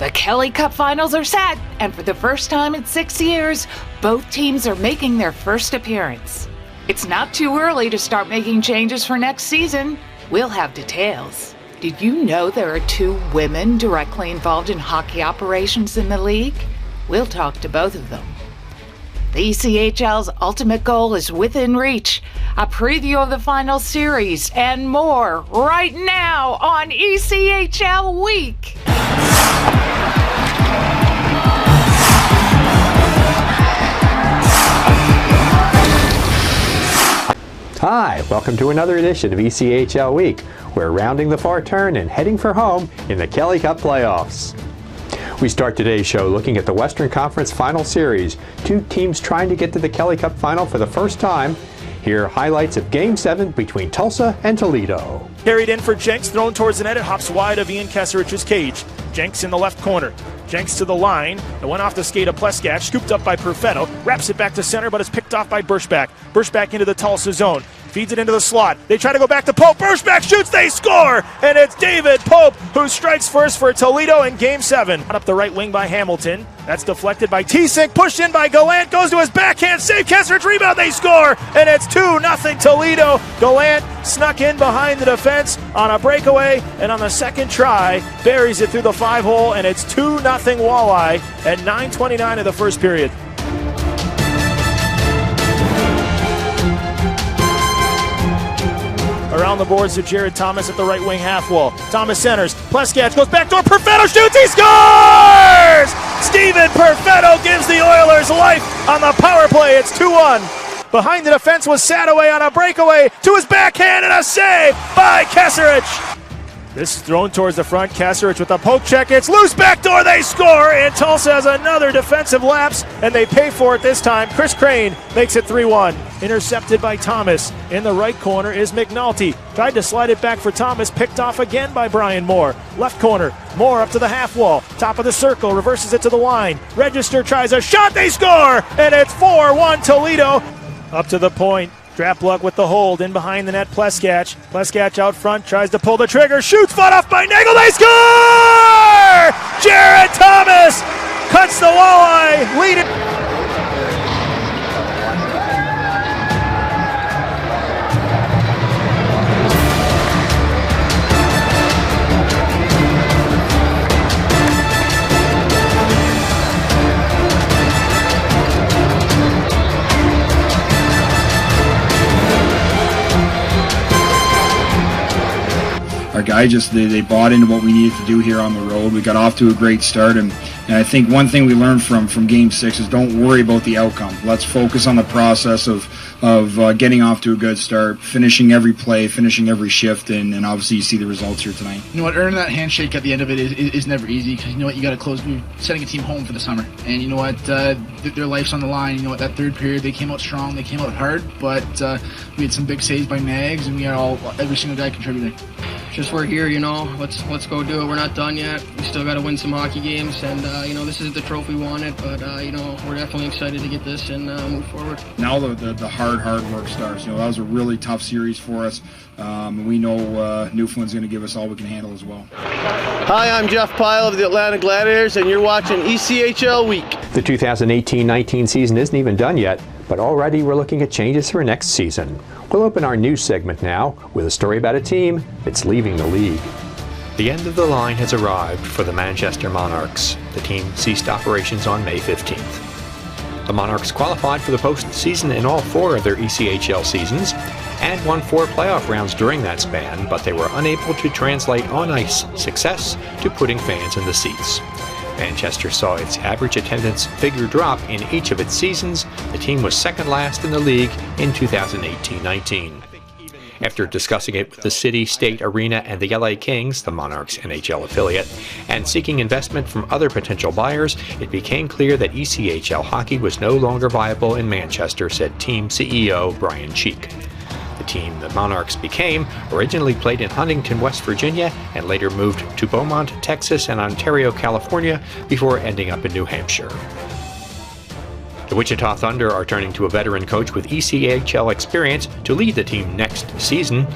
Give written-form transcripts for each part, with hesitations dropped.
The Kelly Cup Finals are set, and for the first time in 6 years, both teams are making their first appearance. It's not too early to start making changes for next season. We'll have details. Did you know there are 2 women directly involved in hockey operations in the league? We'll talk to both of them. The ECHL's ultimate goal is within reach. A preview of the final series and more right now on ECHL Week. Hi, welcome to another edition of ECHL Week. We're rounding the far turn and heading for home in the Kelly Cup playoffs. We start today's show looking at the Western Conference Final Series. 2 teams trying to get to the Kelly Cup Final for the first time. Here are highlights of Game 7 between Tulsa and Toledo. Carried in for Jenks, thrown towards the net. It hops wide of Ian Keserich's cage. Jenks in the left corner. Jenks to the line. It went off the skate of Pleskach, scooped up by Perfetto. Wraps it back to center, but it's picked off by Birchback. Birchback into the Tulsa zone. Feeds it into the slot. They try to go back to Pope. Birchback shoots, they score! And it's David Pope who strikes first for Toledo in Game 7. Up the right wing by Hamilton. That's deflected by T-Sink, pushed in by Gallant, goes to his backhand, save, Kesserich, rebound, they score! And it's 2-0 Toledo. Gallant snuck in behind the defense on a breakaway, and on the second try, buries it through the 5-hole, and it's 2-0 Walleye at 9:29 of the first period. Around the boards to Jared Thomas at the right wing half wall. Thomas centers. Pleskach goes back door. Perfetto shoots. He scores! Steven Perfetto gives the Oilers life on the power play. It's 2-1. Behind the defense was Sadaway on a breakaway to his backhand and a save by Kesserich. This is thrown towards the front. Kesserich with a poke check. It's loose backdoor. They score, and Tulsa has another defensive lapse, and they pay for it this time. Chris Crane makes it 3-1. Intercepted by Thomas. In the right corner is McNulty. Tried to slide it back for Thomas. Picked off again by Brian Moore. Left corner. Moore up to the half wall. Top of the circle. Reverses it to the line. Register tries a shot. They score, and it's 4-1 Toledo. Up to the point. Strapluck with the hold, in behind the net, Pleskach. Pleskach out front, tries to pull the trigger, shoots, fought off by Nagel, they score! Jared Thomas cuts the Walleye, lead it. Our guys they bought into what we needed to do here on the road. We got off to a great start, and I think one thing we learned from Game 6 is don't worry about the outcome. Let's focus on the process of getting off to a good start, finishing every play, finishing every shift, and obviously you see the results here tonight. You know what, earning that handshake at the end of it is never easy, because you know what, you got to close. You're sending a team home for the summer, and you know what, their life's on the line. You know what, that third period they came out strong, they came out hard, but we had some big saves by Nags, and we had every single guy contributing. Just we're here, you know, let's go do it. We're not done yet. We still got to win some hockey games, and you know, this isn't the trophy we wanted, but you know, we're definitely excited to get this and move forward. Now the hard work starts. You know, that was a really tough series for us. We know Newfoundland's going to give us all we can handle as well. Hi, I'm Jeff Pyle of the Atlanta Gladiators, and you're watching ECHL Week. The 2018-19 season isn't even done yet, but already we're looking at changes for next season. We'll open our news segment now with a story about a team that's leaving the league. The end of the line has arrived for the Manchester Monarchs. The team ceased operations on May 15th. The Monarchs qualified for the postseason in all 4 of their ECHL seasons and won 4 playoff rounds during that span, but they were unable to translate on-ice success to putting fans in the seats. Manchester saw its average attendance figure drop in each of its seasons. The team was second last in the league in 2018-19. After discussing it with the City, State, Arena, and the LA Kings, the Monarchs' NHL affiliate, and seeking investment from other potential buyers, it became clear that ECHL hockey was no longer viable in Manchester, said team CEO Brian Cheek. The team the Monarchs became originally played in Huntington, West Virginia, and later moved to Beaumont, Texas, and Ontario, California, before ending up in New Hampshire. The Wichita Thunder are turning to a veteran coach with ECHL experience to lead the team next season.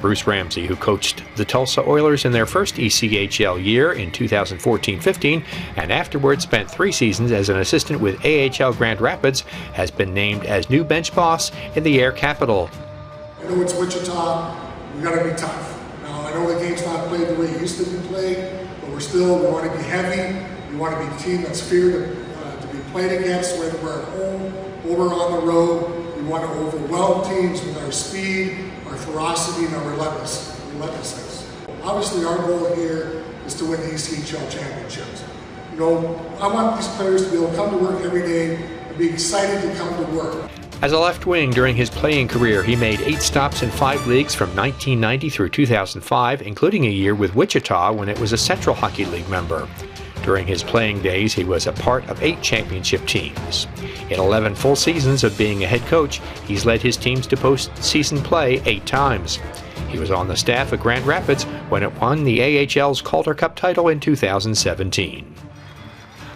Bruce Ramsey, who coached the Tulsa Oilers in their first ECHL year in 2014-15, and afterwards spent 3 seasons as an assistant with AHL Grand Rapids, has been named as new bench boss in the Air Capital. I know it's Wichita, we gotta be tough. Now, I know the game's not played the way it used to be played, but we want to be heavy, we want to be a team that's fair to be played against, whether we're at home or we're on the road. We want to overwhelm teams with our speed, our ferocity, and our relentlessness. Obviously, our goal here is to win the ECHL championships. You know, I want these players to be able to come to work every day and be excited to come to work. As a left wing during his playing career, he made 8 stops in 5 leagues from 1990 through 2005, including a year with Wichita when it was a Central Hockey League member. During his playing days, he was a part of 8 championship teams. In 11 full seasons of being a head coach, he's led his teams to postseason play 8 times. He was on the staff at Grand Rapids when it won the AHL's Calder Cup title in 2017.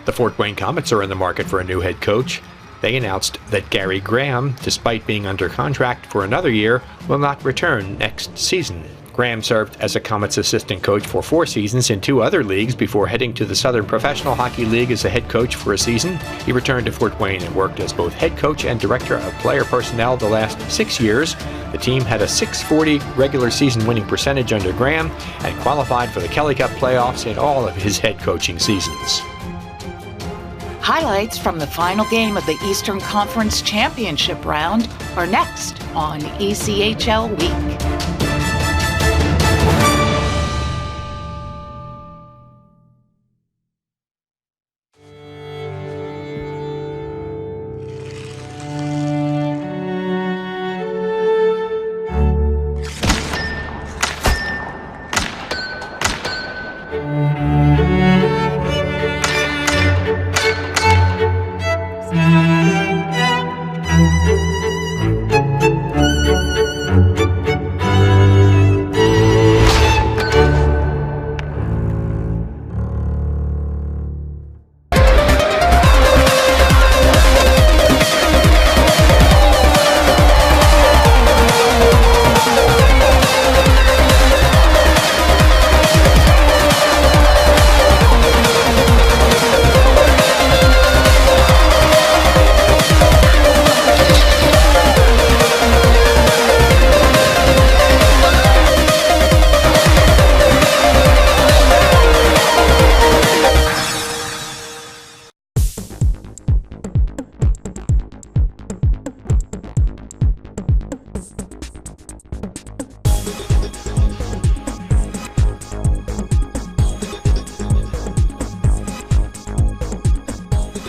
The Fort Wayne Komets are in the market for a new head coach. They announced that Gary Graham, despite being under contract for another year, will not return next season. Graham served as a Komets assistant coach for 4 seasons in 2 other leagues before heading to the Southern Professional Hockey League as a head coach for a season. He returned to Fort Wayne and worked as both head coach and director of player personnel the last 6 years. The team had a .640 regular season winning percentage under Graham and qualified for the Kelly Cup playoffs in all of his head coaching seasons. Highlights from the final game of the Eastern Conference Championship round are next on ECHL Week.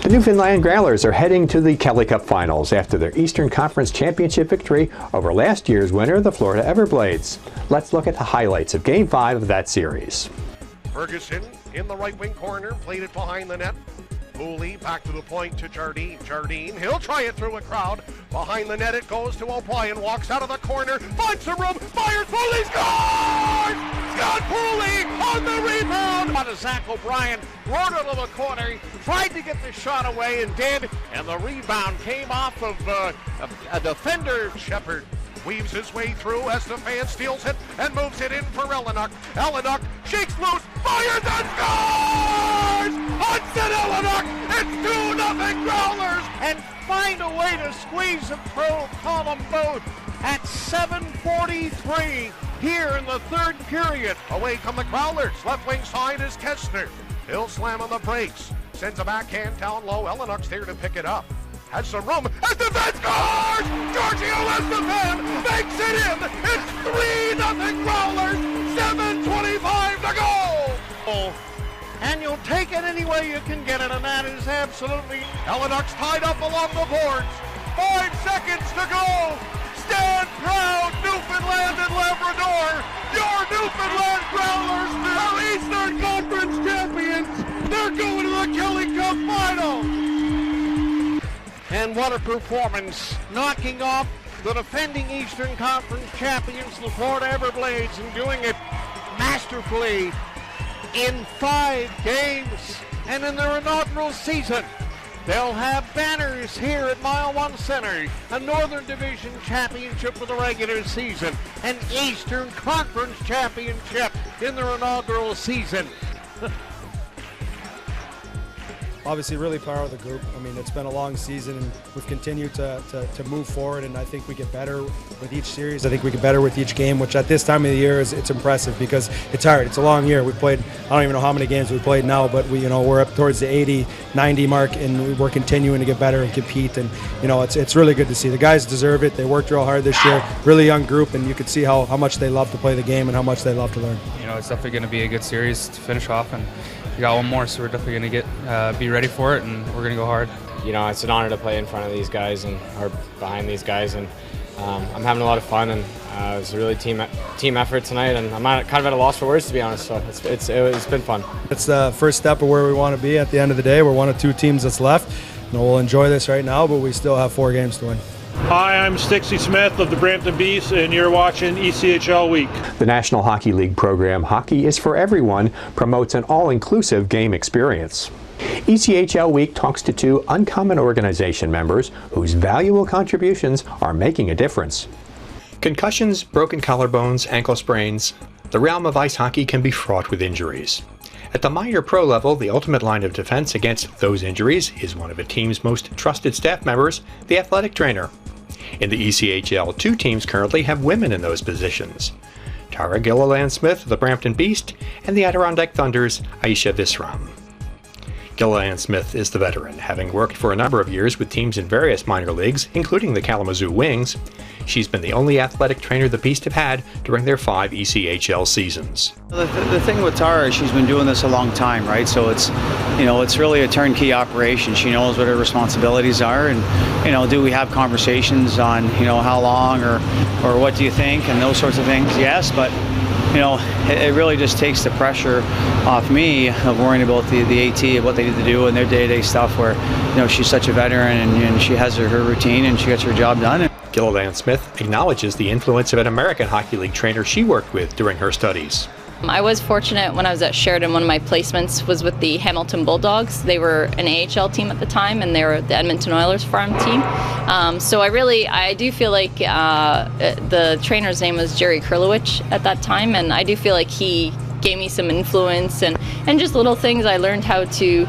The Newfoundland Growlers are heading to the Kelly Cup Finals after their Eastern Conference Championship victory over last year's winner, the Florida Everblades. Let's look at the highlights of Game 5 of that series. Ferguson in the right wing corner, played it behind the net. Pooley back to the point to Jardine. Jardine, he'll try it through a crowd. Behind the net it goes to O'Brien, walks out of the corner, finds some room, fires, Pooley scores! Scott Pooley on the rebound! On to Zach O'Brien, rode it to the corner, he tried to get the shot away and did, and the rebound came off of a defender, Shepard. Weaves his way through as the fan steals it and moves it in for Ellenuk. Ellenuk shakes loose, fires and scores! Hudson Ellenuk, it's 2-0 Growlers! And find a way to squeeze and call them both at 7:43 here in the third period. Away come the Growlers. Left wing side is Kestner. He'll slam on the brakes. Sends a backhand down low. Ellenuk's there to pick it up. Has some room. Estefan scores! Giorgio Estefan makes it in! It's 3-0 Growlers! 7:25 to go! And you'll take it any way you can get it, and that is absolutely... Ellenuk's tied up along the boards. 5 seconds to go! Stand proud, Newfoundland and Labrador! Your Newfoundland Growlers are Eastern Conference champions! They're going to the Kelly Cup final! And what a performance, knocking off the defending Eastern Conference champions, the Florida Everblades, and doing it masterfully in 5 games and in their inaugural season. They'll have banners here at Mile 1 Center, a Northern Division Championship for the regular season, an Eastern Conference Championship in their inaugural season. Obviously really proud of the group. I mean, it's been a long season and we've continued to move forward, and I think we get better with each series. I think we get better with each game, which at this time of the year it's impressive because it's hard. It's a long year. We played, I don't even know how many games we played now, but we're up towards the 80, 90 mark, and we're continuing to get better and compete, and it's really good to see. The guys deserve it. They worked real hard this year. Really young group, and you could see how much they love to play the game and how much they love to learn. It's definitely going to be a good series to finish off, and we got one more, so we're definitely going to be ready for it, and we're going to go hard. It's an honor to play in front of these guys or behind these guys, and I'm having a lot of fun, and it's a really team effort tonight, and I'm kind of at a loss for words, to be honest. So it's been fun. It's the first step of where we want to be at the end of the day. We're one of two teams that's left. We'll enjoy this right now, but we still have 4 games to win. Hi, I'm Stixie Smith of the Brampton Beasts, and you're watching ECHL Week. The National Hockey League program, Hockey is for Everyone, promotes an all-inclusive game experience. ECHL Week talks to 2 uncommon organization members whose valuable contributions are making a difference. Concussions, broken collarbones, ankle sprains. The realm of ice hockey can be fraught with injuries. At the minor pro level, the ultimate line of defense against those injuries is one of a team's most trusted staff members, the athletic trainer. In the ECHL, 2 teams currently have women in those positions. Tara Gilliland-Smith of the Brampton Beast and the Adirondack Thunder's Aisha Visram. Gilliland-Smith is the veteran, having worked for a number of years with teams in various minor leagues, including the Kalamazoo Wings. She's been the only athletic trainer the Beast have had during their 5 ECHL seasons. The thing with Tara is she's been doing this a long time, right? So it's really a turnkey operation. She knows what her responsibilities are, and do we have conversations on how long or what do you think and those sorts of things? Yes, but it really just takes the pressure off me of worrying about the AT and what they need to do and their day-to-day stuff where, she's such a veteran and she has her routine and she gets her job done. Gilliland-Smith acknowledges the influence of an American Hockey League trainer she worked with during her studies. I was fortunate when I was at Sheridan. One of my placements was with the Hamilton Bulldogs. They were an AHL team at the time, and they were the Edmonton Oilers farm team. So I do feel like the trainer's name was Jerry Kurlowich at that time, and I do feel like he gave me some influence and just little things. I learned how to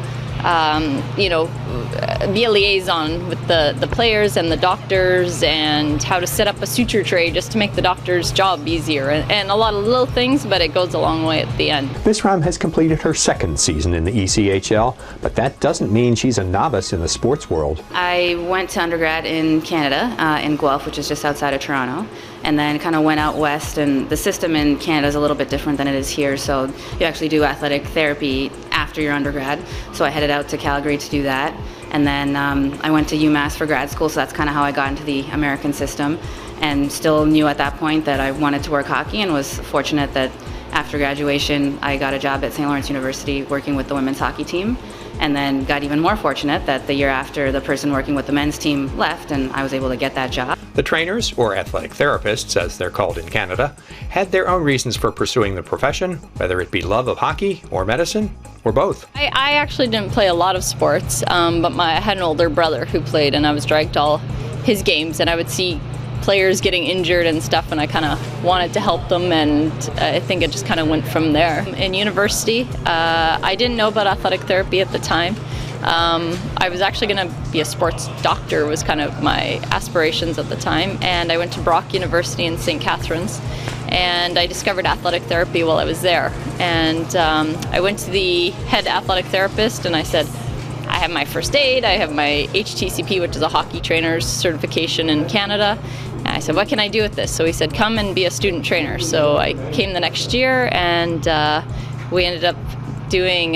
be a liaison with the players and the doctors, and how to set up a suture tray just to make the doctor's job easier, and a lot of little things, but it goes a long way at the end. Visram has completed her 2nd season in the ECHL, but that doesn't mean she's a novice in the sports world. I went to undergrad in Canada, in Guelph, which is just outside of Toronto, and then kind of went out west, and the system in Canada is a little bit different than it is here, so you actually do athletic therapy after your undergrad. So I headed out to Calgary to do that, and then I went to UMass for grad school, so that's kind of how I got into the American system, and still knew at that point that I wanted to work hockey, and was fortunate that after graduation I got a job at St. Lawrence University working with the women's hockey team, and then got even more fortunate that the year after the person working with the men's team left, and I was able to get that job. The trainers, or athletic therapists as they're called in Canada, had their own reasons for pursuing the profession, whether it be love of hockey or medicine or both. I actually didn't play a lot of sports, but I had an older brother who played, and I was dragged to all his games, and I would see players getting injured and stuff, and I kind of wanted to help them, and I think it just kind of went from there. In university, I didn't know about athletic therapy at the time. I was actually going to be a sports doctor, was kind of my aspirations at the time, and I went to Brock University in St. Catharines, and I discovered athletic therapy while I was there. And I went to the head athletic therapist, and I said, I have my first aid, I have my HTCP, which is a hockey trainer's certification in Canada. And I said, what can I do with this? So he said, come and be a student trainer. So I came the next year, and we ended up doing,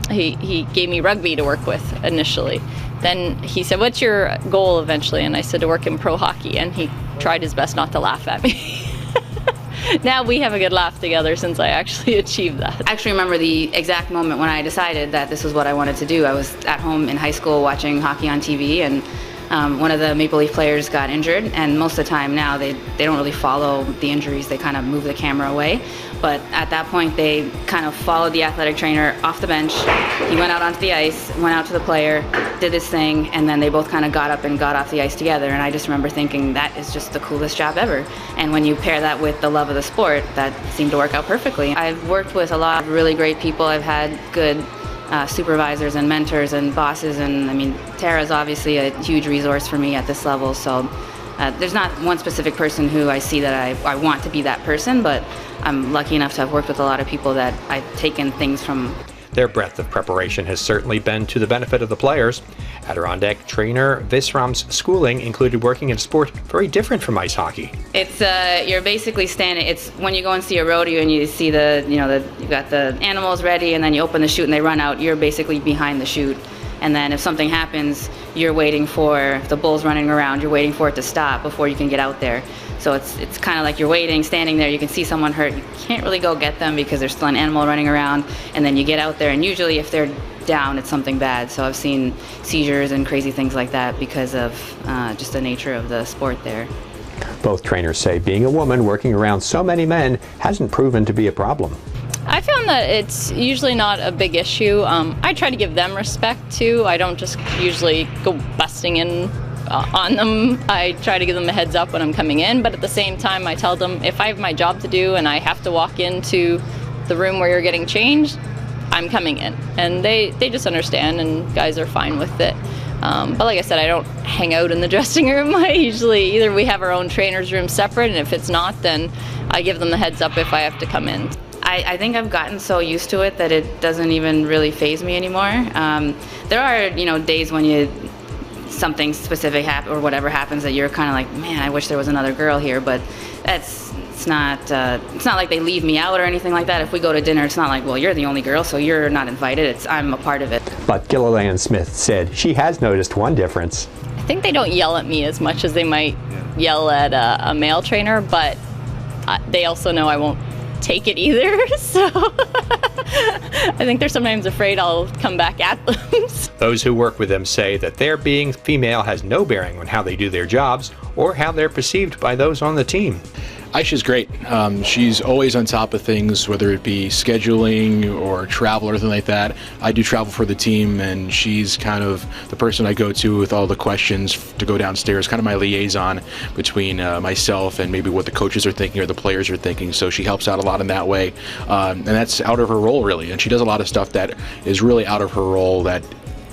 he gave me rugby to work with initially. Then he said, what's your goal eventually? And I said, to work in pro hockey. And he tried his best not to laugh at me. Now we have a good laugh together since I actually achieved that. I actually remember the exact moment when I decided that this was what I wanted to do. I was at home in high school watching hockey on TV, and one of the Maple Leaf players got injured, and most of the time now they don't really follow the injuries, they kind of move the camera away. But at that point they kind of followed the athletic trainer off the bench. He went out onto the ice, went out to the player, did this thing, and then they both kind of got up and got off the ice together, and I just remember thinking that is just the coolest job ever. And when you pair that with the love of the sport, that seemed to work out perfectly. I've worked with a lot of really great people. I've had good supervisors and mentors and bosses, and I mean, Tara's obviously a huge resource for me at this level, so there's not one specific person who I see that I want to be that person, but I'm lucky enough to have worked with a lot of people that I've taken things from. Their breadth of preparation has certainly been to the benefit of the players. Adirondack trainer Visram's schooling included working in a sport very different from ice hockey. It's you're basically standing. It's when you go and see a rodeo and you see you've got the animals ready, and then you open the chute and they run out. You're basically behind the chute, and then if something happens, you're waiting for, if the bull's running around, you're waiting for it to stop before you can get out there. So it's kind of like you're waiting, standing there. You can see someone hurt. You can't really go get them because there's still an animal running around, and then you get out there, and usually if they're down, it's something bad. So I've seen seizures and crazy things like that because of just the nature of the sport there. Both trainers say being a woman working around so many men hasn't proven to be a problem. I found that it's usually not a big issue. I try to give them respect too. I don't just usually go busting in on them. I try to give them a heads up when I'm coming in, but at the same time I tell them if I have my job to do and I have to walk into the room where you're getting changed, I'm coming in. And they just understand, and guys are fine with it. But like I said, I don't hang out in the dressing room. I usually, either we have our own trainer's room separate, and if it's not, then I give them the heads up if I have to come in. I think I've gotten so used to it that it doesn't even really faze me anymore. There are, days when something specific or whatever happens that you're kind of like, man, I wish there was another girl here, but it's not like they leave me out or anything like that. If we go to dinner, it's not like, well, you're the only girl, so you're not invited. I'm a part of it. But Gilliland-Smith said she has noticed one difference. I think they don't yell at me as much as they might yell at a male trainer, but they also know I won't take it either, so I think they're sometimes afraid I'll come back at them. Those who work with them say that their being female has no bearing on how they do their jobs or how they're perceived by those on the team. Aisha's great. She's always on top of things, whether it be scheduling or travel or anything like that. I do travel for the team, and she's kind of the person I go to with all the questions to go downstairs, kind of my liaison between myself and maybe what the coaches are thinking or the players are thinking. So she helps out a lot in that way, and that's out of her role, really. And she does a lot of stuff that is really out of her role that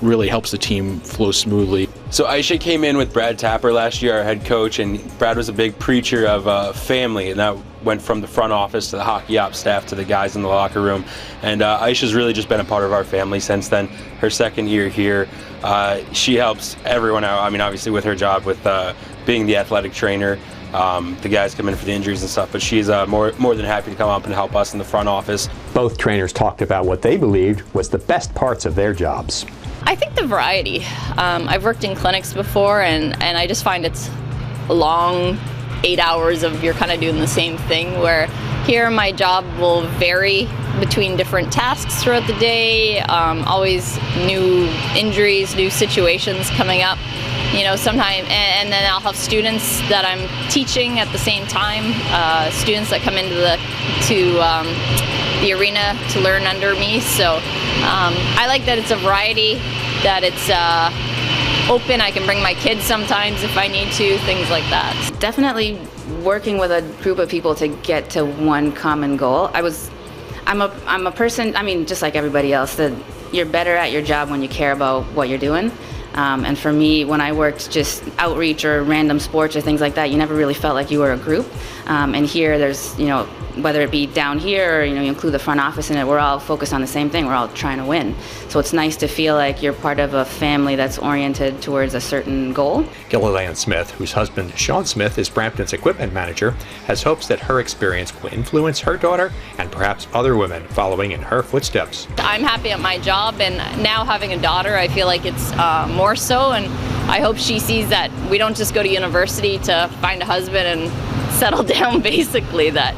really helps the team flow smoothly. So Aisha came in with Brad Tapper last year, our head coach, and Brad was a big preacher of family, and that went from the front office to the hockey ops staff to the guys in the locker room. And Aisha's really just been a part of our family since then. Her second year here, she helps everyone out. I mean, obviously with her job with being the athletic trainer, the guys come in for the injuries and stuff, but she's more than happy to come up and help us in the front office. Both trainers talked about what they believed was the best parts of their jobs. I think the variety. I've worked in clinics before, and I just find it's a long 8 hours of you're kind of doing the same thing, where here my job will vary between different tasks throughout the day, always new injuries, new situations coming up. Sometimes, and then I'll have students that I'm teaching at the same time, students that come into the arena to learn under me. So I like that it's a variety, that it's open. I can bring my kids sometimes if I need to, things like that. Definitely working with a group of people to get to one common goal. I'm a person, I mean, just like everybody else, that you're better at your job when you care about what you're doing. And for me, when I worked just outreach or random sports or things like that, you never really felt like you were a group. And here there's, whether it be down here or, you include the front office in it, we're all focused on the same thing. We're all trying to win. So it's nice to feel like you're part of a family that's oriented towards a certain goal. Gilliland-Smith, whose husband Sean Smith is Brampton's equipment manager, has hopes that her experience will influence her daughter and perhaps other women following in her footsteps. I'm happy at my job, and now having a daughter, I feel like it's more so, and I hope she sees that we don't just go to university to find a husband and settle down, basically, that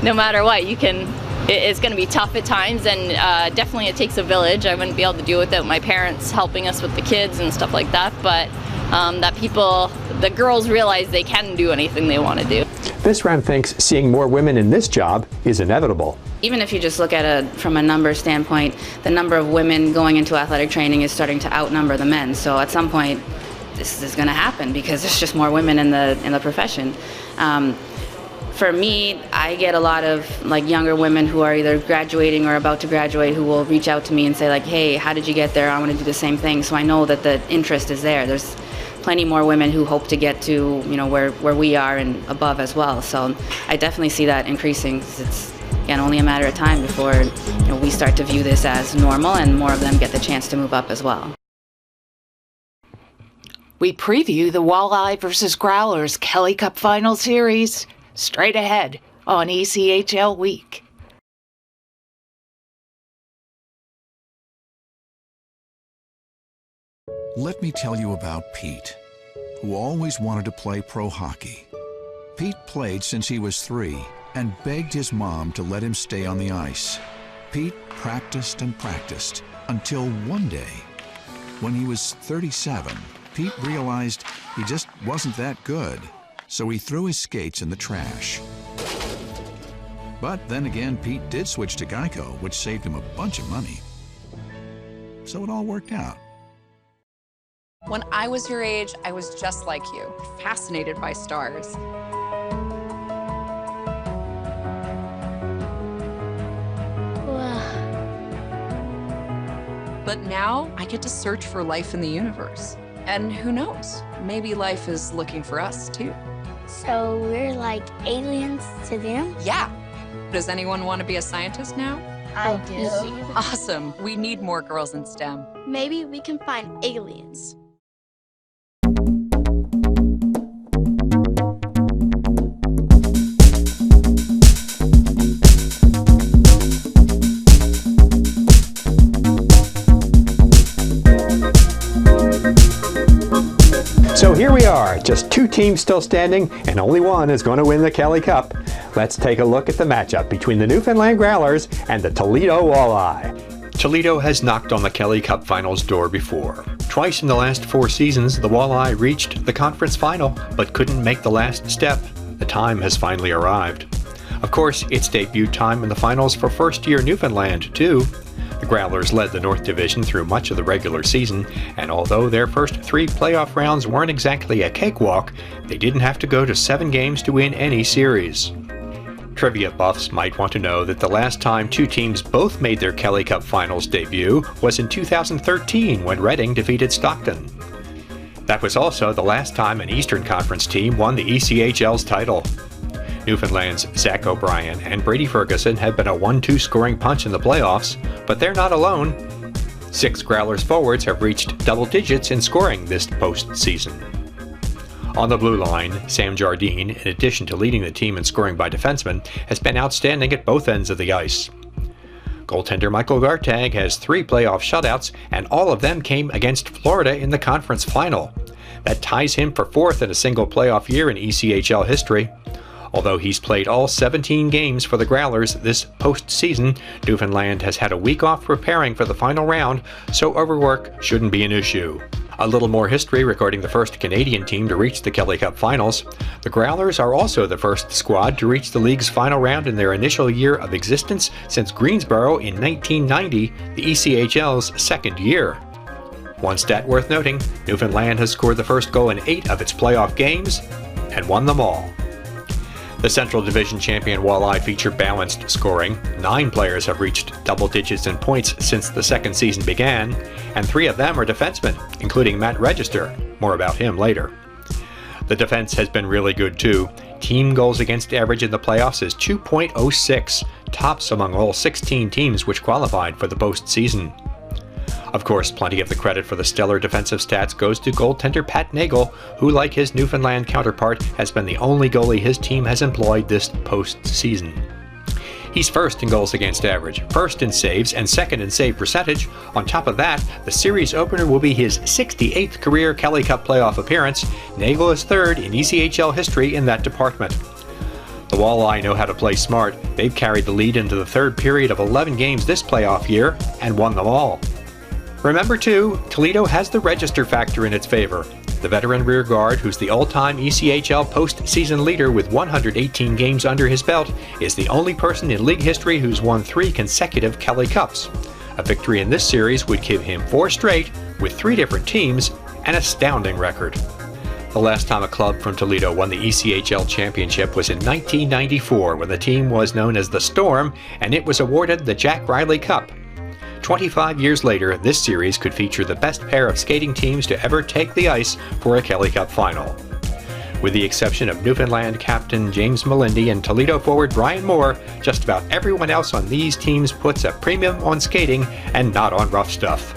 no matter what, it's going to be tough at times, and definitely it takes a village. I wouldn't be able to do it without my parents helping us with the kids and stuff like that, but that the girls realize they can do anything they want to do. Visram thinks seeing more women in this job is inevitable. Even if you just look at it from a number standpoint, the number of women going into athletic training is starting to outnumber the men. So at some point, this is going to happen because there's just more women in the profession. For me, I get a lot of younger women who are either graduating or about to graduate who will reach out to me and say hey, how did you get there? I want to do the same thing. So I know that the interest is there. There's plenty more women who hope to get to where we are and above as well. So I definitely see that increasing. It's again only a matter of time before we start to view this as normal and more of them get the chance to move up as well. We preview the Walleye versus Growlers Kelly Cup Final Series straight ahead on ECHL Week. Let me tell you about Pete, who always wanted to play pro hockey. Pete played since he was 3 and begged his mom to let him stay on the ice. Pete practiced and practiced until one day, when he was 37, Pete realized he just wasn't that good, so he threw his skates in the trash. But then again, Pete did switch to Geico, which saved him a bunch of money. So it all worked out. When I was your age, I was just like you, fascinated by stars. But now I get to search for life in the universe. And who knows, maybe life is looking for us too. So we're like aliens to them? Yeah. Does anyone want to be a scientist now? I do. Awesome. We need more girls in STEM. Maybe we can find aliens. So here we are, just 2 teams still standing, and only one is going to win the Kelly Cup. Let's take a look at the matchup between the Newfoundland Growlers and the Toledo Walleye. Toledo has knocked on the Kelly Cup Finals door before. Twice in the last 4 seasons, the Walleye reached the conference final, but couldn't make the last step. The time has finally arrived. Of course, it's debut time in the finals for first-year Newfoundland, too. The Growlers led the North Division through much of the regular season, and although their first 3 playoff rounds weren't exactly a cakewalk, they didn't have to go to 7 games to win any series. Trivia buffs might want to know that the last time 2 teams both made their Kelly Cup Finals debut was in 2013 when Reading defeated Stockton. That was also the last time an Eastern Conference team won the ECHL's title. Newfoundland's Zach O'Brien and Brady Ferguson have been a 1-2 scoring punch in the playoffs, but they're not alone. 6 Growlers forwards have reached double digits in scoring this postseason. On the blue line, Sam Jardine, in addition to leading the team in scoring by defensemen, has been outstanding at both ends of the ice. Goaltender Michael Gartag has 3 playoff shutouts, and all of them came against Florida in the conference final. That ties him for 4th in a single playoff year in ECHL history. Although he's played all 17 games for the Growlers this postseason, Newfoundland has had a week off preparing for the final round, so overwork shouldn't be an issue. A little more history regarding the first Canadian team to reach the Kelly Cup Finals. The Growlers are also the first squad to reach the league's final round in their initial year of existence since Greensboro in 1990, the ECHL's 2nd year. One stat worth noting, Newfoundland has scored the first goal in 8 of its playoff games and won them all. The Central Division champion Walleye feature balanced scoring. 9 players have reached double digits in points since the second season began, and 3 of them are defensemen, including Matt Register. More about him later. The defense has been really good too. Team goals against average in the playoffs is 2.06, tops among all 16 teams which qualified for the postseason. Of course, plenty of the credit for the stellar defensive stats goes to goaltender Pat Nagel, who, like his Newfoundland counterpart, has been the only goalie his team has employed this postseason. He's 1st in goals against average, 1st in saves, and 2nd in save percentage. On top of that, the series opener will be his 68th career Kelly Cup playoff appearance. Nagel is 3rd in ECHL history in that department. The Walleye know how to play smart. They've carried the lead into the 3rd period of 11 games this playoff year and won them all. Remember too, Toledo has the register factor in its favor. The veteran rear guard, who's the all-time ECHL postseason leader with 118 games under his belt, is the only person in league history who's won 3 consecutive Kelly Cups. A victory in this series would give him 4 straight, with 3 different teams, an astounding record. The last time a club from Toledo won the ECHL championship was in 1994, when the team was known as the Storm, and it was awarded the Jack Riley Cup. 25 years later, this series could feature the best pair of skating teams to ever take the ice for a Kelly Cup final. With the exception of Newfoundland captain James Melindy and Toledo forward Brian Moore, just about everyone else on these teams puts a premium on skating and not on rough stuff.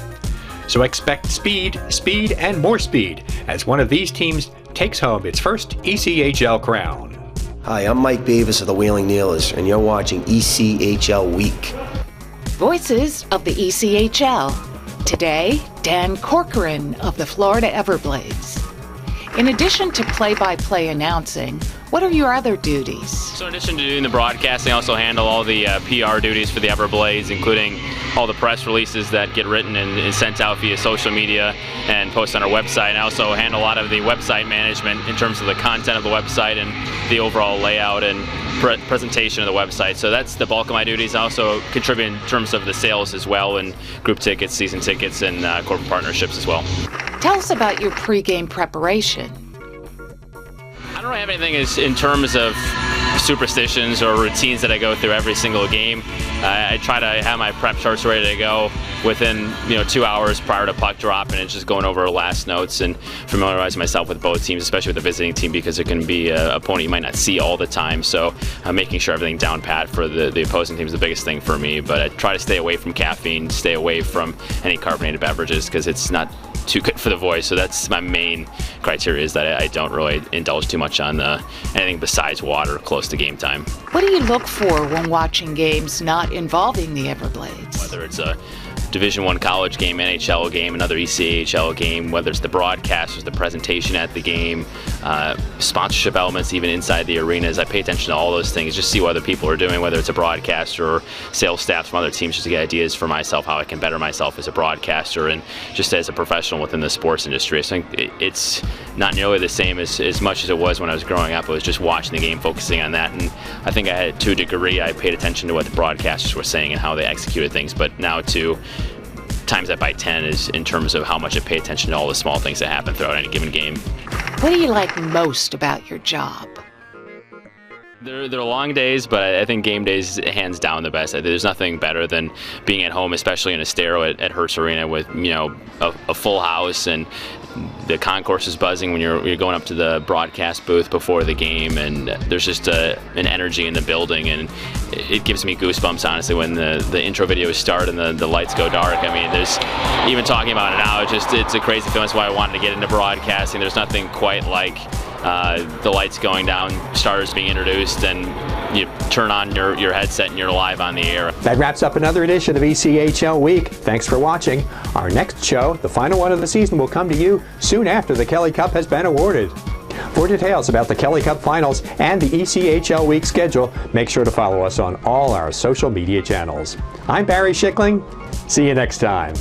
So expect speed, speed, and more speed as one of these teams takes home its first ECHL crown. Hi, I'm Mike Beavis of the Wheeling Kneelers, and you're watching ECHL Week. Voices of the ECHL. Today, Dan Corcoran of the Florida Everblades. In addition to play-by-play announcing, what are your other duties? So in addition to doing the broadcasting, I also handle all the PR duties for the Everblades, including all the press releases that get written and sent out via social media and posted on our website. I also handle a lot of the website management in terms of the content of the website and the overall layout and presentation of the website. So that's the bulk of my duties. I also contribute in terms of the sales as well, and group tickets, season tickets, and corporate partnerships as well. Tell us about your pregame preparation. I don't really have anything in terms of superstitions or routines that I go through every single game. I try to have my prep charts ready to go within 2 hours prior to puck drop, and it's just going over last notes and familiarizing myself with both teams, especially with the visiting team, because it can be an opponent you might not see all the time. So making sure everything down pat for the opposing team is the biggest thing for me. But I try to stay away from caffeine, stay away from any carbonated beverages, because it's not too good for the voice. So that's my main criteria, is that I don't really indulge too much on anything besides water close to game time. What do you look for when watching games not involving the Everblades? Whether it's a Division I college game, NHL game, another ECHL game, whether it's the broadcasters, the presentation at the game, sponsorship elements even inside the arenas. I pay attention to all those things, just see what other people are doing, whether it's a broadcaster or sales staff from other teams, just to get ideas for myself, how I can better myself as a broadcaster and just as a professional within the sports industry. So I think it's not nearly the same as much as it was when I was growing up. I was just watching the game, focusing on that, and I think I had, to a degree, I paid attention to what the broadcasters were saying and how they executed things, but now too, times that by 10 is in terms of how much I pay attention to all the small things that happen throughout any given game. What do you like most about your job? They're long days, but I think game days hands down the best. There's nothing better than being at home, especially in a Estero at Hertz Arena with a full house, and the concourse is buzzing when you're going up to the broadcast booth before the game, and there's just an energy in the building, and it gives me goosebumps, honestly, when the intro videos start and the lights go dark. I mean, there's, even talking about it now, it's a crazy feeling. That's why I wanted to get into broadcasting. There's nothing quite like the lights going down, starters being introduced, and you turn on your headset and you're live on the air. That wraps up another edition of ECHL Week. Thanks for watching. Our next show, the final one of the season, will come to you soon after the Kelly Cup has been awarded. For details about the Kelly Cup Finals and the ECHL Week schedule, make sure to follow us on all our social media channels. I'm Barry Schickling. See you next time.